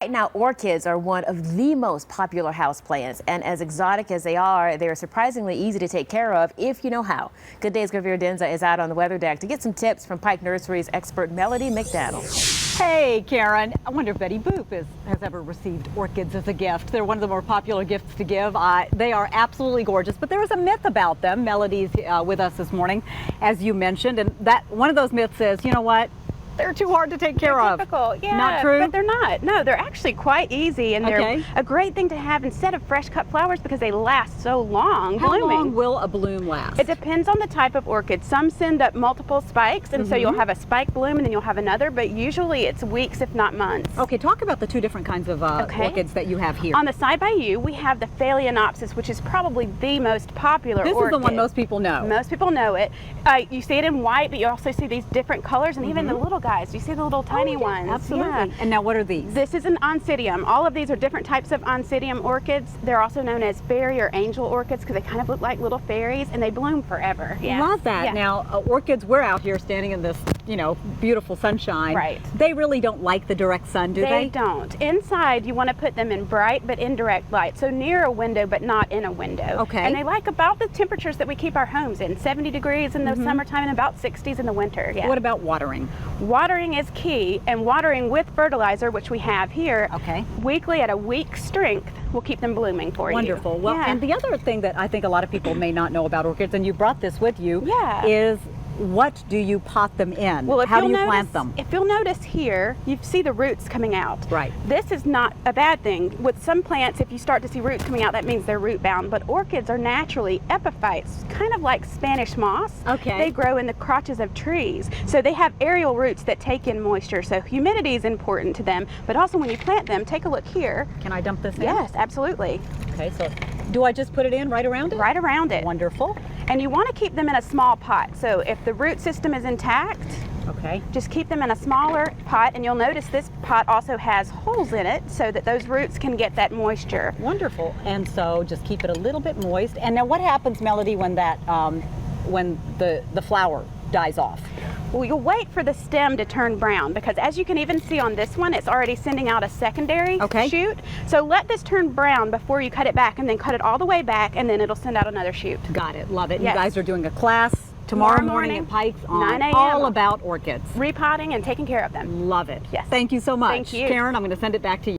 Right now, orchids are one of the most popular houseplants, and as exotic as they are, they're surprisingly easy to take care of if you know how. Good Day's Gravir Denza is out on the weather deck to get some tips from Pike Nurseries expert Melody McDaniel. Hey, Karen. I wonder if Betty Boop has ever received orchids as a gift. They're one of the more popular gifts to give. They are absolutely gorgeous, but there is a myth about them. Melody's with us this morning, as you mentioned, and that one of those myths is, you know what? They're too hard to take care of. Difficult, yeah. Not true? But they're not. No, they're actually quite easy, and they're Okay. a great thing to have instead of fresh cut flowers because they last so long How blooming. long will a bloom last? It depends on the type of orchid. Some send up multiple spikes, and so you'll have a spike bloom and then you'll have another, but usually it's weeks if not months. Okay, talk about the two different kinds of orchids that you have here. On the side by you, we have the Phalaenopsis, which is probably the most popular This orchid. is the one most people know. Most people know it. You see it in white, but you also see these different colors, and even the little guys. You see the little tiny ones. Absolutely. Yeah. And now what are these? This is an Oncidium. All of these are different types of Oncidium orchids. They're also known as fairy or angel orchids because they kind of look like little fairies, and they bloom forever. Yeah. Love that. Yeah. Now, orchids, we're out here standing in this, beautiful sunshine. Right. They really don't like the direct sun, do they? They don't. Inside, you want to put them in bright but indirect light, so near a window but not in a window. Okay. And they like about the temperatures that we keep our homes in, 70 degrees in the summertime and about 60s in the winter. Yeah. What about watering? Watering is key, and watering with fertilizer, which we have here, weekly at a week's strength, will keep them blooming for you. Wonderful. Well, yeah. and the other thing that I think a lot of people may not know about orchids, and you brought this with you, Yeah. is what do you pot them in? Well, How do you plant them? If you'll notice here, you see the roots coming out. Right. This is not a bad thing. With some plants, if you start to see roots coming out, that means they're root bound. But orchids are naturally epiphytes, kind of like Spanish moss. Okay. They grow in the crotches of trees. So they have aerial roots that take in moisture. So humidity is important to them. But also when you plant them, take a look here. Can I dump this in? Yes, absolutely. Okay, so do I just put it in right around it? Right around it. Wonderful. And you want to keep them in a small pot. So if the root system is intact, Okay. just keep them in a smaller pot, and you'll notice this pot also has holes in it so that those roots can get that moisture. Wonderful. And so just keep it a little bit moist. And now what happens, Melody, when that when the flower dies off? Well, you'll wait for the stem to turn brown because as you can even see on this one, it's already sending out a secondary shoot. So let this turn brown before you cut it back, and then cut it all the way back, and then it'll send out another shoot. Got it. Love it. Yes. You guys are doing a class tomorrow morning at Pike's on 9 a.m. all about orchids. Repotting and taking care of them. Love it. Yes. Thank you so much. Thank you. Karen, I'm going to send it back to you.